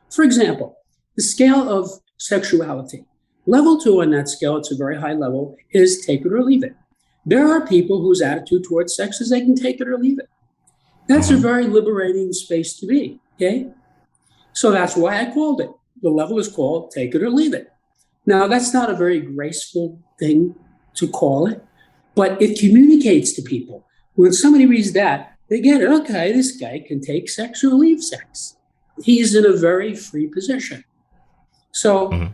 For example, the scale of sexuality. Level 2 on that scale, it's a very high level, is take it or leave it. There are people whose attitude towards sex is they can take it or leave it. That's a very liberating space to be, okay? So that's why I called it. The level is called take it or leave it. Now, that's not a very graceful thing to call it, but it communicates to people. When somebody reads that, they get it. Okay, this guy can take sex or leave sex. He's in a very free position. So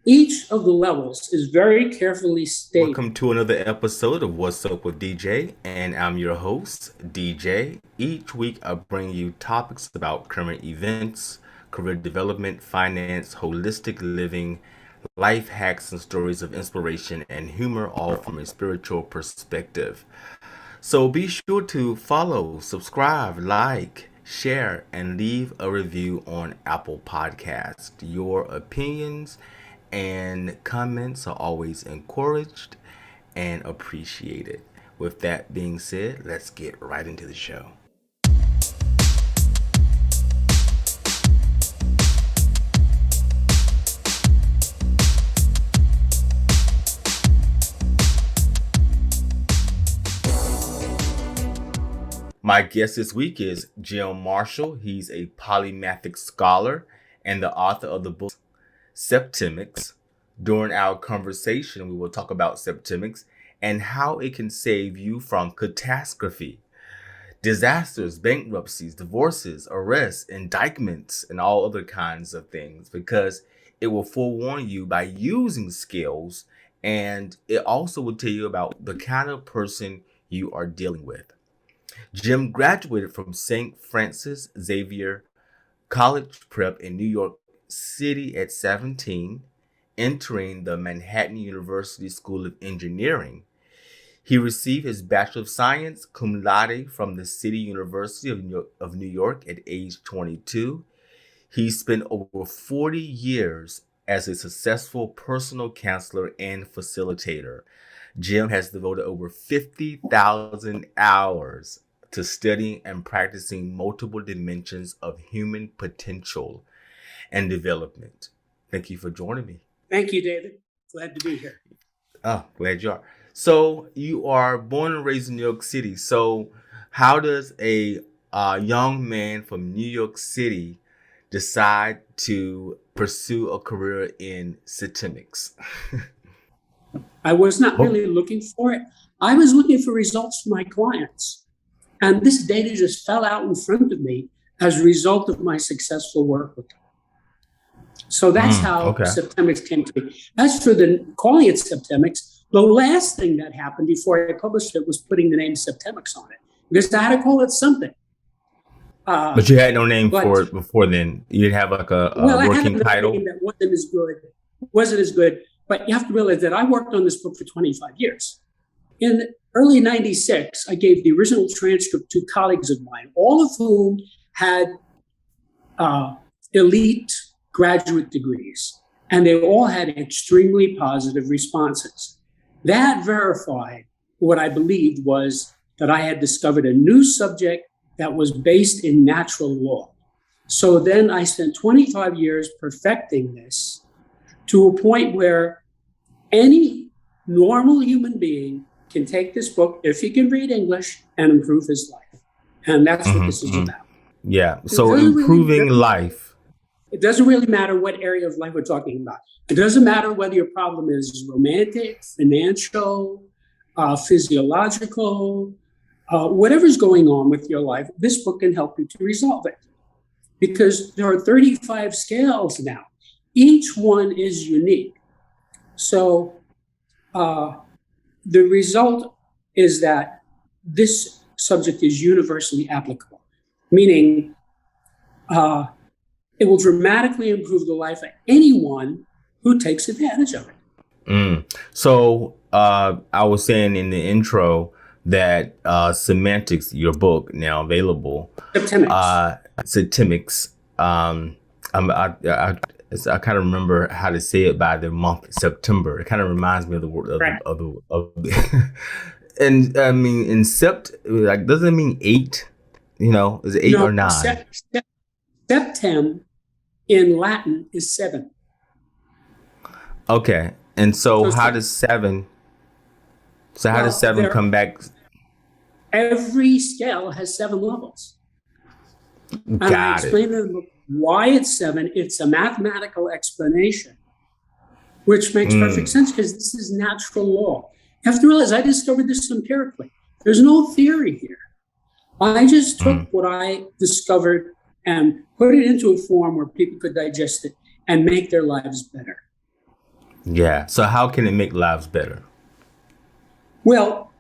each of the levels is very carefully stated. Welcome to another episode of What's Up with DJ, and I'm your host, DJ. Each week I bring you topics about current events, career development, finance, holistic living, life hacks, and stories of inspiration and humor, all from a spiritual perspective. So be sure to follow, subscribe, like, share, and leave a review on Apple Podcasts. Your opinions and comments are always encouraged and appreciated. With that being said, let's get right into the show. My guest this week is Jim Marshall. He's a polymathic scholar and the author of the book Septemics. During our conversation, we will talk about Septemics and how it can save you from catastrophe, disasters, bankruptcies, divorces, arrests, indictments, and all other kinds of things, because it will forewarn you by using skills, and it also will tell you about the kind of person you are dealing with. Jim graduated from St. Francis Xavier College Prep in New York City at 17, entering the Manhattan University School of Engineering. He received his Bachelor of Science cum laude from the City University of New York at age 22. He spent over 40 years as a successful personal counselor and facilitator. Jim has devoted over 50,000 hours to studying and practicing multiple dimensions of human potential and development. Thank you for joining me. Thank you, David. Glad to be here. Oh, glad you are. So you are born and raised in New York City. So how does a young man from New York City decide to pursue a career in Septemics? I was not really looking for it. I was looking for results for my clients. And this data just fell out in front of me as a result of my successful work with them. So that's how Septemics came to be. As for calling it Septemics, the last thing that happened before I published it was putting the name Septemics on it, because I had to call it something. But you had no name for it before then. You didn't have like a working title? Name that wasn't as good. But you have to realize that I worked on this book for 25 years. In early 96, I gave the original transcript to colleagues of mine, all of whom had elite graduate degrees, and they all had extremely positive responses. That verified what I believed was that I had discovered a new subject that was based in natural law. So then I spent 25 years perfecting this to a point where any normal human being can take this book, if he can read English, and improve his life. And that's what this is about. Yeah. So improving life. It doesn't really matter what area of life we're talking about. It doesn't matter whether your problem is romantic, financial, physiological, whatever's going on with your life, this book can help you to resolve it. Because there are 35 scales now. Each one is unique. So the result is that this subject is universally applicable, meaning it will dramatically improve the life of anyone who takes advantage of it. So I was saying in the intro that Semantics, your book now available, Septemics. I kind of remember how to say it by the month September. It kind of reminds me of the word and I mean, in sept, like, doesn't it mean 8? You know, is it 8 or 9? Septem in Latin is 7. Okay. And so So how does seven well, come back? every scale has 7 levels. And I Got it. explain to them why it's 7. It's a mathematical explanation, which makes perfect sense because this is natural law. You have to realize I discovered this empirically. There's no theory here. I just took what I discovered and put it into a form where people could digest it and make their lives better. Yeah. So how can it make lives better? Well,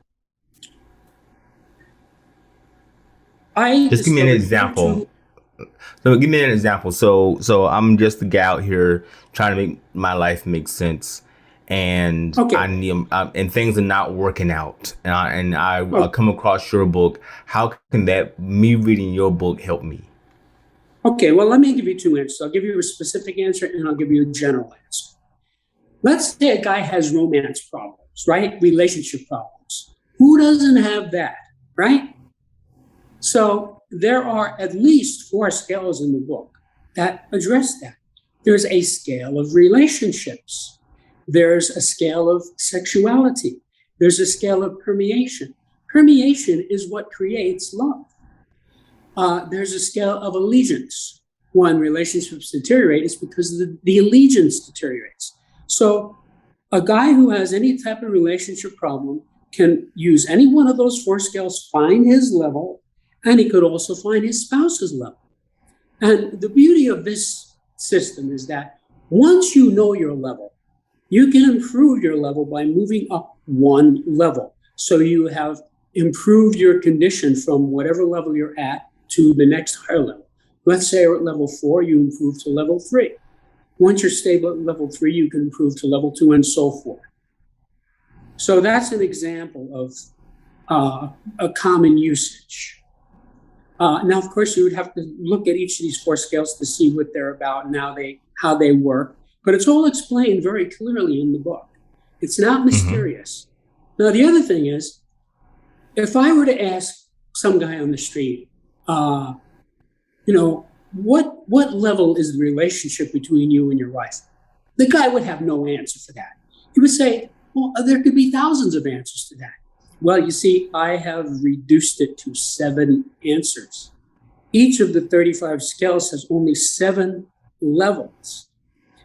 I Just give me an discovered example. So give me an example. So I'm just a guy out here trying to make my life make sense, and Okay. I need and things are not working out. And I Oh. come across your book. How can that me reading your book help me? Okay, well, let me give you 2 answers. I'll give you a specific answer and I'll give you a general answer. Let's say a guy has romance problems, right? Relationship problems. Who doesn't have that, right? So there are at least 4 scales in the book that address that. There's a scale of relationships. There's a scale of sexuality. There's a scale of permeation. Permeation is what creates love. There's a scale of allegiance. When relationships deteriorate, it's because the allegiance deteriorates. So a guy who has any type of relationship problem can use any one of those 4 scales, find his level, and he could also find his spouse's level. And the beauty of this system is that once you know your level, you can improve your level by moving up 1 level. So you have improved your condition from whatever level you're at to the next higher level. Let's say you're at level 4, you improve to level 3. Once you're stable at level 3, you can improve to level 2 and so forth. So that's an example of a common usage. Now, of course, you would have to look at each of these 4 scales to see what they're about and how they work. But it's all explained very clearly in the book. It's not mysterious. Now, the other thing is, if I were to ask some guy on the street, what level is the relationship between you and your wife? The guy would have no answer for that. He would say, well, there could be thousands of answers to that. Well, you see, I have reduced it to 7 answers. Each of the 35 scales has only 7 levels.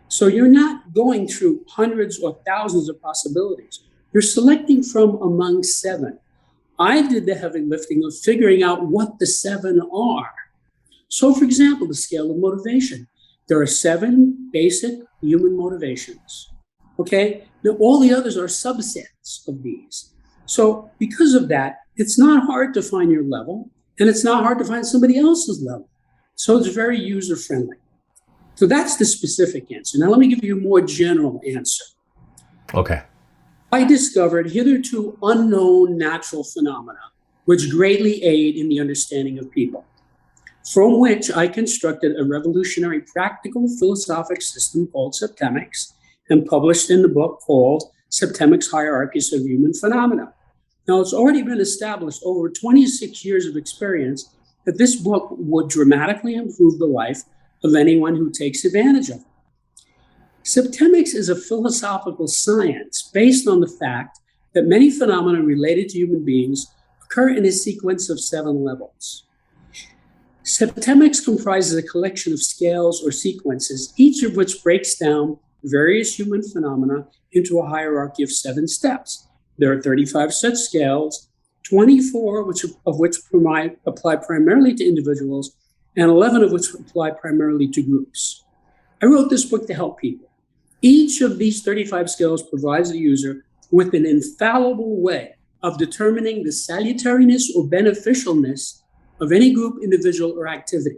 So you're not going through hundreds or thousands of possibilities. You're selecting from among 7. I did the heavy lifting of figuring out what the 7 are. So, for example, the scale of motivation. There are 7 basic human motivations. Okay? Now, all the others are subsets of these. So, because of that, it's not hard to find your level, and it's not hard to find somebody else's level. So, it's very user-friendly. So, that's the specific answer. Now, let me give you a more general answer. Okay. I discovered hitherto unknown natural phenomena which greatly aid in the understanding of people, from which I constructed a revolutionary practical philosophic system called Septemics and published in the book called Septemics Hierarchies of Human Phenomena. Now, it's already been established over 26 years of experience that this book would dramatically improve the life of anyone who takes advantage of it. Septemics is a philosophical science based on the fact that many phenomena related to human beings occur in a sequence of 7 levels. Septemics comprises a collection of scales or sequences, each of which breaks down various human phenomena into a hierarchy of 7 steps. There are 35 such scales, 24 of which apply primarily to individuals, and 11 of which apply primarily to groups. I wrote this book to help people. Each of these 35 scales provides the user with an infallible way of determining the salutariness or beneficialness of any group, individual, or activity.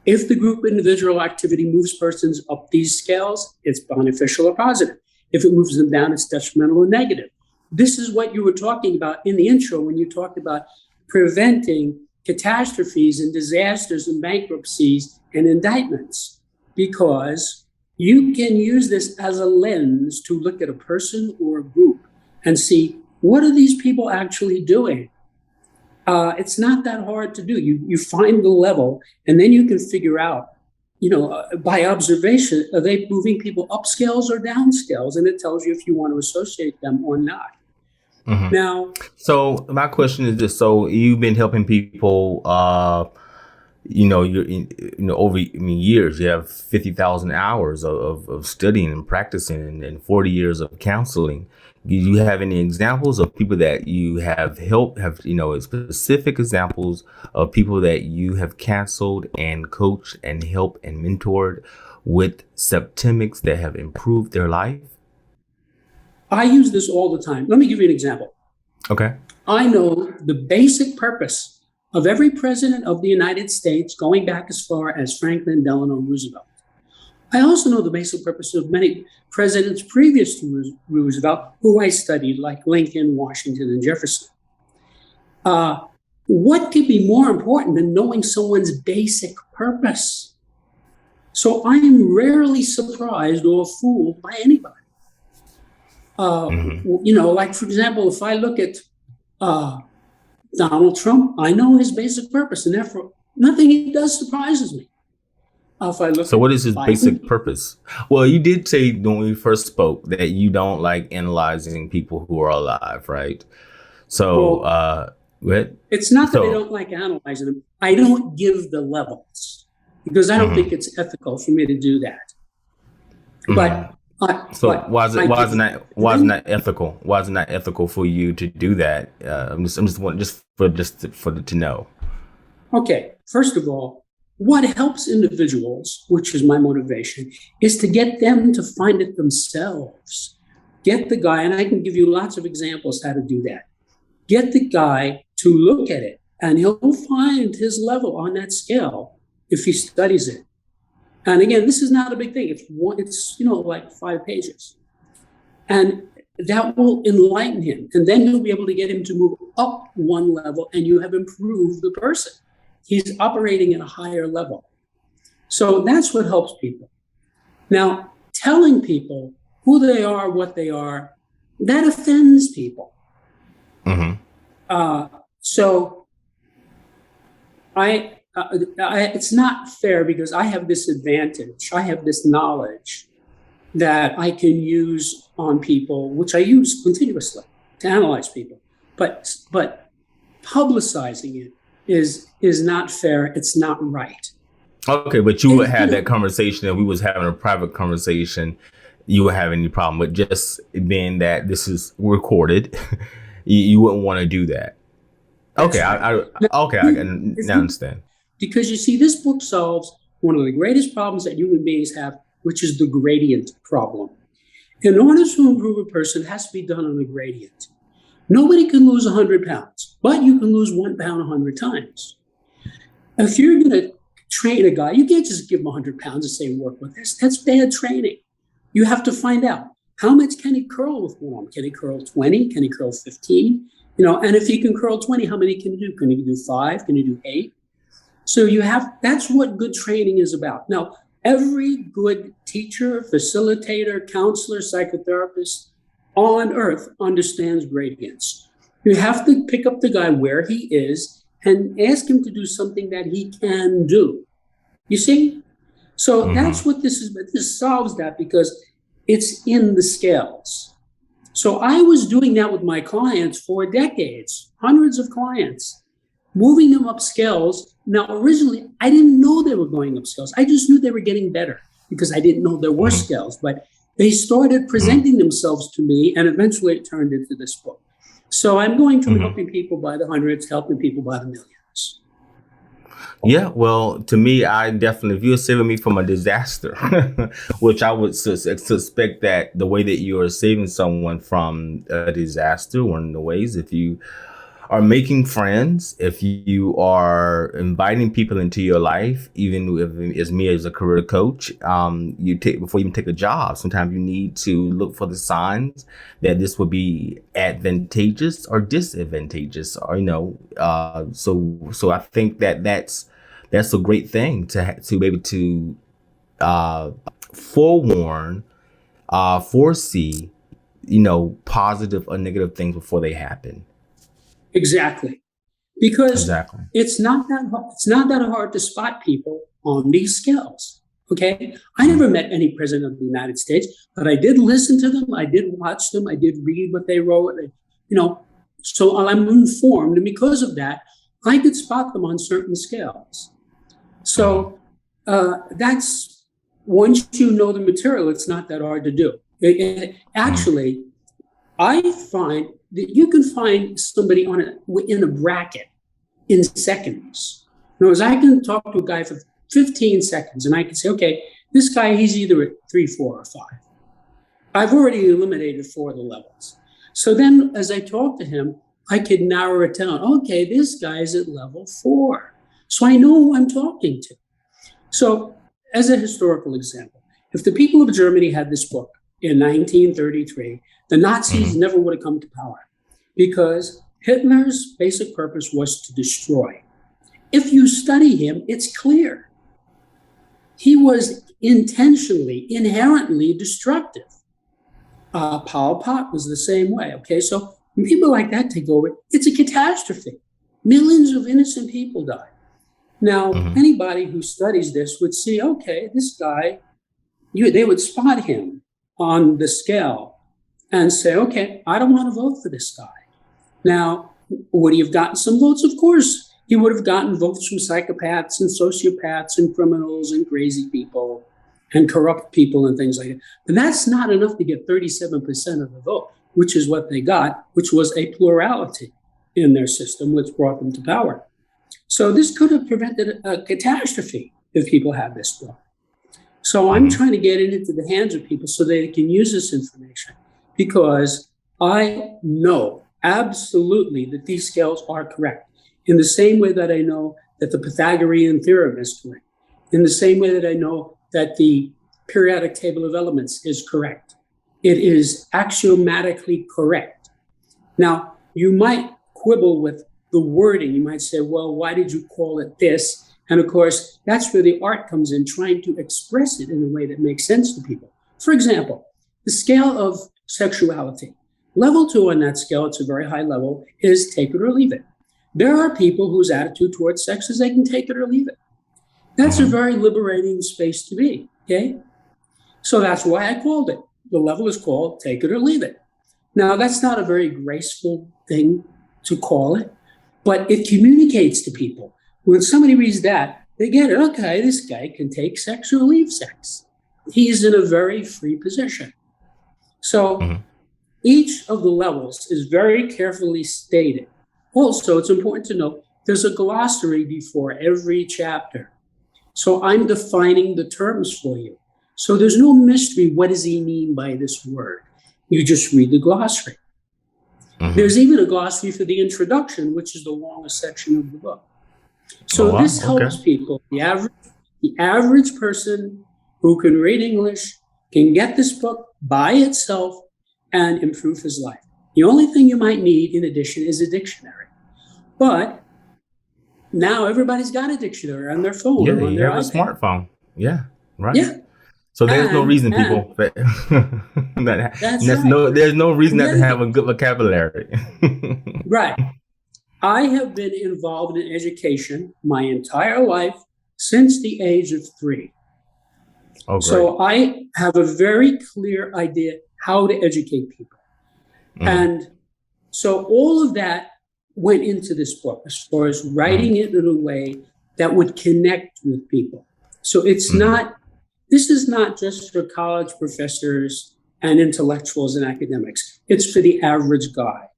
If the group, individual, activity moves persons up these scales, it's beneficial or positive. If it moves them down, it's detrimental or negative. This is what you were talking about in the intro when you talked about preventing catastrophes and disasters and bankruptcies and indictments, because you can use this as a lens to look at a person or a group and see, what are these people actually doing? It's not that hard to do. You find the level, and then you can figure out by observation, are they moving people up scales or down scales? And it tells you if you want to associate them or not. Mhm. Now, So my question is this: so you've been helping people, over years. You have 50,000 hours of studying and practicing, and 40 years of counseling. Do you have any examples of people that you have helped? Have specific examples of people that you have counseled and coached and helped and mentored with Septemics that have improved their life? I use this all the time. Let me give you an example. Okay. I know the basic purpose of every president of the United States, going back as far as Franklin Delano Roosevelt. I also know the basic purpose of many presidents previous to Roosevelt, who I studied, like Lincoln, Washington, and Jefferson. What could be more important than knowing someone's basic purpose? So I am rarely surprised or fooled by anybody. Like, for example, if I look at Donald Trump, I know his basic purpose, and therefore nothing he does surprises me. So what is his basic purpose? Well, you did say when we first spoke that you don't like analyzing people who are alive, right? So, it's not that I don't like analyzing them. I don't give the levels because I don't think it's ethical for me to do that. But why is it not ethical? Why is it not ethical for you to do that? I'm just wanting to know. Okay, first of all, what helps individuals, which is my motivation, is to get them to find it themselves. Get the guy, and I can give you lots of examples how to do that. Get the guy to look at it, and he'll find his level on that scale if he studies it. And again, this is not a big thing. It's like 5 pages. And that will enlighten him. And then you'll be able to get him to move up one level, and you have improved the person. He's operating at a higher level. So that's what helps people. Now, telling people who they are, what they are, that offends people. So it's not fair because I have this advantage. I have this knowledge that I can use on people, which I use continuously to analyze people. But publicizing it is not fair. It's not right. Okay, but you would have that conversation if we was having a private conversation. You would have any problem with just being that this is recorded. You wouldn't want to do that. Okay, right. I can now understand. Because you see, this book solves one of the greatest problems that human beings have, which is the gradient problem. In order to improve a person, it has to be done on a gradient. Nobody can lose 100 pounds, but you can lose 1 pound 100 times. If you're going to train a guy, you can't just give him 100 pounds and say, work with this. That's bad training. You have to find out how much can he curl with one arm? Can he curl 20? Can he curl 15? And if he can curl 20, how many can he do? Can he do 5? Can he do 8? So that's what good training is about. Now, every good teacher, facilitator, counselor, psychotherapist on earth understands gradients. You have to pick up the guy where he is and ask him to do something that he can do. You see? So that's what this is. This solves that because it's in the scales. So I was doing that with my clients for decades, hundreds of clients, moving them up scales. Now, originally, I didn't know they were going up scales. I just knew they were getting better because I didn't know there were scales. But they started presenting themselves to me, and eventually it turned into this book. So I'm going from helping people by the hundreds, helping people by the millions. Yeah, well, to me, I definitely, if you're saving me from a disaster, which I would suspect that the way that you are saving someone from a disaster, one of the ways, if you are making friends, if you are inviting people into your life, even if, as me as a career coach, before you even take a job, sometimes you need to look for the signs that this would be advantageous or disadvantageous, or so I think that's a great thing to be able to forewarn, foresee, positive or negative things before they happen. Exactly. Because it's not that hard to spot people on these scales. Okay. I never met any president of the United States, but I did listen to them. I did watch them. I did read what they wrote, so I'm informed. And because of that, I could spot them on certain scales. So that's, once you know the material, it's not that hard to do. Actually, I find that you can find somebody in a bracket in seconds. In other words, I can talk to a guy for 15 seconds and I can say, okay, this guy, he's either at 3, 4, or 5. I've already eliminated 4 of the levels. So then as I talk to him, I could narrow it down. Okay, this guy's at level 4. So I know who I'm talking to. So as a historical example, if the people of Germany had this book in 1933, the Nazis never would have come to power, because Hitler's basic purpose was to destroy. If you study him, it's clear. He was intentionally, inherently destructive. Pol Pot was the same way, okay? So when people like that take over, it's a catastrophe. Millions of innocent people die. Now, anybody who studies this would see, okay, this guy, they would spot him on the scale and say, okay, I don't want to vote for this guy. Now, would he have gotten some votes? Of course. He would have gotten votes from psychopaths and sociopaths and criminals and crazy people and corrupt people and things like that. But that's not enough to get 37% of the vote, which is what they got, which was a plurality in their system, which brought them to power. So this could have prevented a catastrophe if people had this book. So I'm trying to get it into the hands of people so they can use this information, because I know absolutely that these scales are correct. In the same way that I know that the Pythagorean theorem is correct. In the same way that I know that the periodic table of elements is correct. It is axiomatically correct. Now, you might quibble with the wording. You might say, well, why did you call it this? And of course, that's where the art comes in, trying to express it in a way that makes sense to people. For example, the scale of sexuality. Level 2 on that scale, it's a very high level, is take it or leave it. There are people whose attitude towards sex is they can take it or leave it. That's a very liberating space to be, okay? So that's why I called it. The level is called take it or leave it. Now, that's not a very graceful thing to call it, but it communicates to people. When somebody reads that, they get it. Okay, this guy can take sex or leave sex. He's in a very free position. So each of the levels is very carefully stated. Also, it's important to note there's a glossary before every chapter. So I'm defining the terms for you. So there's no mystery. What does he mean by this word? You just read the glossary. There's even a glossary for the introduction, which is the longest section of the book. So this helps people. The average person who can read English can get this book by itself and improve his life. The only thing you might need in addition is a dictionary. But now everybody's got a dictionary on their phone or on their iPad. A smartphone. Yeah, right. Yeah. So there's no reason, people. There's no reason not to have a good vocabulary. Right. I have been involved in education my entire life since the age of 3. Oh, great. So I have a very clear idea how to educate people. And so all of that went into this book as far as writing it in a way that would connect with people. So it's not, this is not just for college professors and intellectuals and academics. It's for the average guy.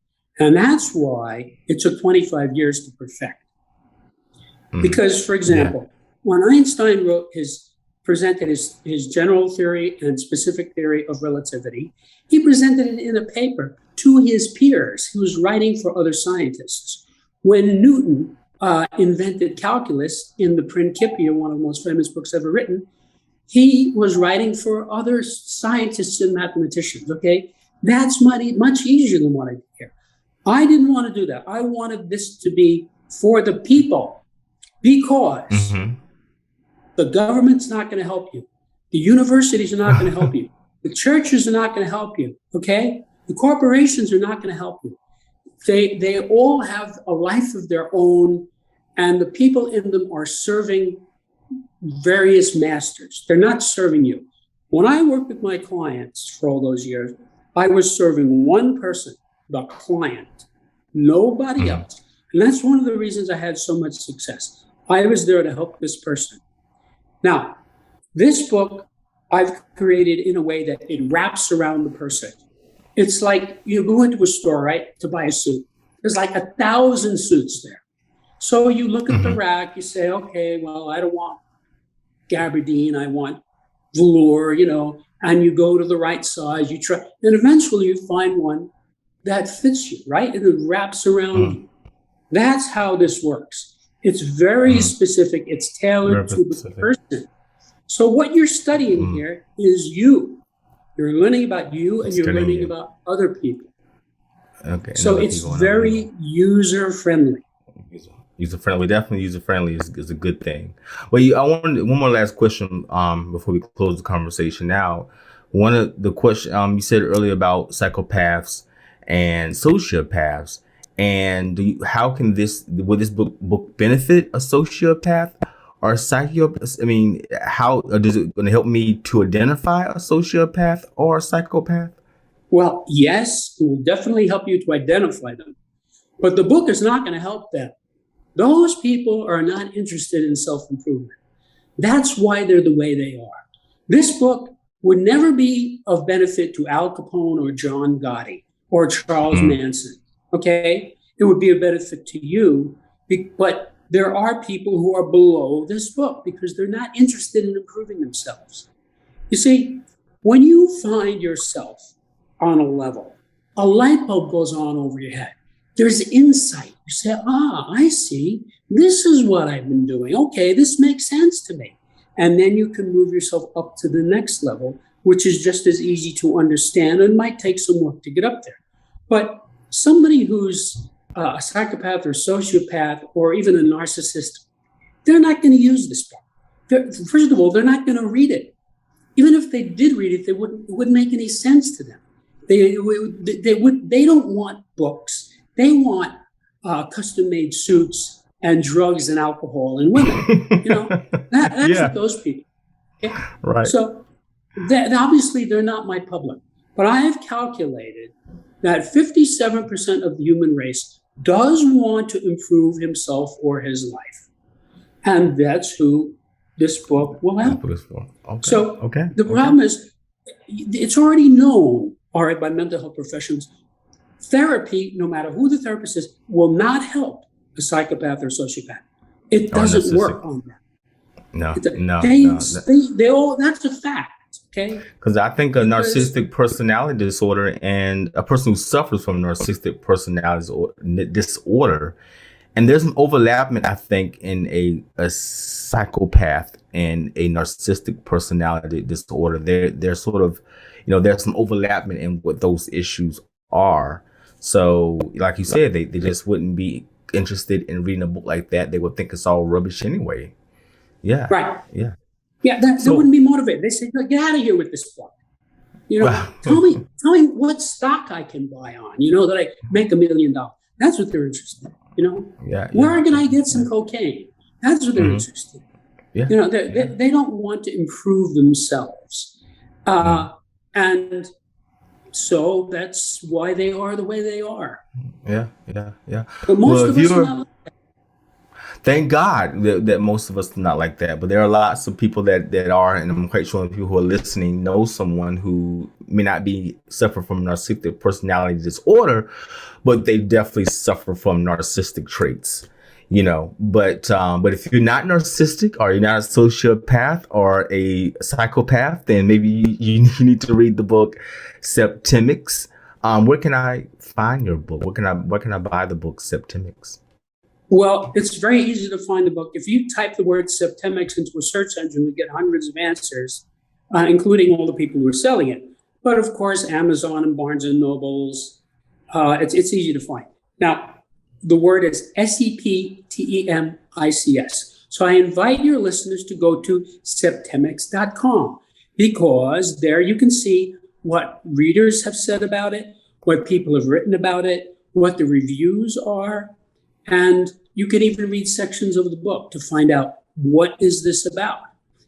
And that's why it took 25 years to perfect. Because, for example, when Einstein presented his general theory and specific theory of relativity, he presented it in a paper to his peers. He was writing for other scientists. When Newton invented calculus in the Principia, one of the most famous books ever written, he was writing for other scientists and mathematicians, okay? That's much easier than what I did here. I didn't want to do that. I wanted this to be for the people, because the government's not going to help you. The universities are not going to help you. The churches are not going to help you, okay? The corporations are not going to help you. They all have a life of their own, and the people in them are serving various masters. They're not serving you. When I worked with my clients for all those years, I was serving one person, the client, nobody else. And that's one of the reasons I had so much success. I was there to help this person. Now, this book I've created in a way that it wraps around the person. It's like you go into a store, right, to buy a suit. There's like 1,000 suits there. So you look at the rack, you say, okay, well, I don't want gabardine, I want velour, and you go to the right size, you try, and eventually you find one that fits you, right? And it wraps around you. That's how this works. It's very specific. It's tailored to the person. So what you're studying here is you. You're learning about you, and you're learning about other people. Okay. So it's very user-friendly. User-friendly, definitely user-friendly is a good thing. Well, I wanted one more last question before we close the conversation. Now, one of the question you said earlier about psychopaths and sociopaths, and how can will this book benefit a sociopath or a psychopath? I mean, how does it going to help me to identify a sociopath or a psychopath? Well, yes, it will definitely help you to identify them, but the book is not going to help them. Those people are not interested in self-improvement. That's why they're the way they are. This book would never be of benefit to Al Capone or John Gotti or Charles Manson, okay? It would be a benefit to you, but there are people who are below this book because they're not interested in improving themselves. You see, when you find yourself on a level, a light bulb goes on over your head. There's insight. You say, I see. This is what I've been doing. Okay, this makes sense to me. And then you can move yourself up to the next level, which is just as easy to understand and might take some work to get up there. But somebody who's a psychopath or sociopath or even a narcissist, they're not going to use this book. First of all, they're not going to read it. Even if they did read it, it wouldn't make any sense to them. They don't want books. They want custom-made suits and drugs and alcohol and women. That's what those people. Okay? Right. So obviously they're not my public, but I have calculated that 57% of the human race does want to improve himself or his life, and that's who this book will help. The problem is, it's already known, all right, by mental health professionals. Therapy, no matter who the therapist is, will not help a psychopath or sociopath. It doesn't work on them. No. They all, that's a fact, okay? Because I think a narcissistic personality disorder and a person who suffers from narcissistic personality disorder, and there's an overlapping, I think, in a psychopath and a narcissistic personality disorder. They're sort of, there's some overlapping in what those issues are. So, like you said, they just wouldn't be interested in reading a book like that. They would think it's all rubbish anyway. Yeah. Right. Yeah. Yeah. They wouldn't be motivated. They say, get out of here with this book. Tell me what stock I can buy on, that I make $1 million. That's what they're interested in, Where can I get some cocaine? That's what they're interested in. Yeah. They don't want to improve themselves. And so that's why they are the way they are. Yeah. But most of us are not like that. Thank God that most of us are not like that. But there are lots of people that are, and I'm quite sure people who are listening know someone who may not be suffer from narcissistic personality disorder, but they definitely suffer from narcissistic traits. But if you're not narcissistic or you're not a sociopath or a psychopath, then maybe you need to read the book Septemics. Where can I find your book? Where can I buy the book Septemics? Well, it's very easy to find the book. If you type the word Septemics into a search engine, you get hundreds of answers, including all the people who are selling it. But of course, Amazon and Barnes and Nobles, it's easy to find. Now, the word is Septemics. So I invite your listeners to go to Septemics.com, because there you can see what readers have said about it, what people have written about it, what the reviews are, and you can even read sections of the book to find out what is this about.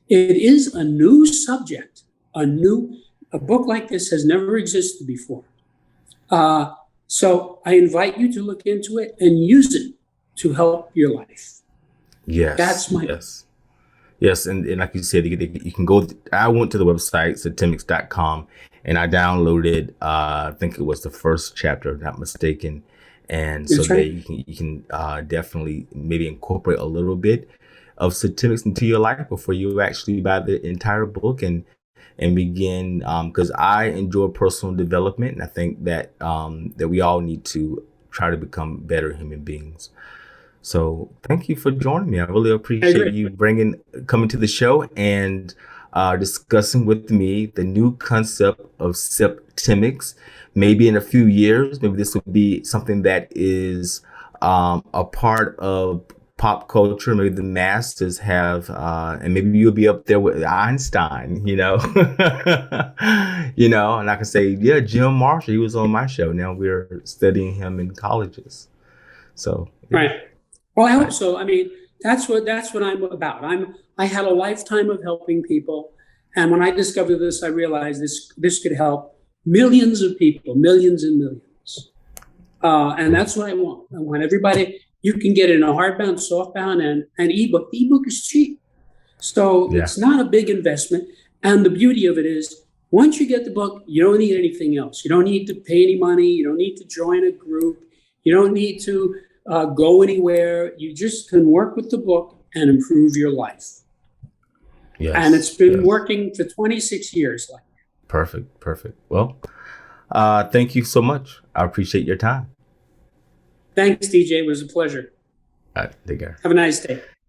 It is a new subject. A book like this has never existed before. So I invite you to look into it and use it to help your life. Yes. That's my Yes, and like you said, you can go. I went to the website, Septemics.com, and I downloaded. I think it was the first chapter, if not mistaken. And so That's there right. you can definitely maybe incorporate a little bit of Septemics into your life before you actually buy the entire book and begin. Because I enjoy personal development, and I think that we all need to try to become better human beings. So thank you for joining me. I really I appreciate agree. you coming to the show and discussing with me the new concept of septemics. Maybe in a few years, maybe this will be something that is a part of pop culture. Maybe the masses have, and maybe you'll be up there with Einstein. And I can say, yeah, Jim Marshall, he was on my show. Now we're studying him in colleges. So yeah. Right. Well, I hope I, so. I mean, that's what I'm about. I had a lifetime of helping people, and when I discovered this, I realized this could help millions of people, millions and millions. And that's what I want. I want everybody. You can get it in a hardbound, softbound, and ebook. The ebook is cheap, so yeah. it's not a big investment. And the beauty of it is, once you get the book, you don't need anything else. You don't need to pay any money. You don't need to join a group. You don't need to go anywhere. You just can work with the book and improve your life. And it's Yes. been Yes. working for 26 years. Perfect. Perfect. Well, thank you so much. I appreciate your time. Thanks, DJ. It was a pleasure. All right. Take care. Have a nice day.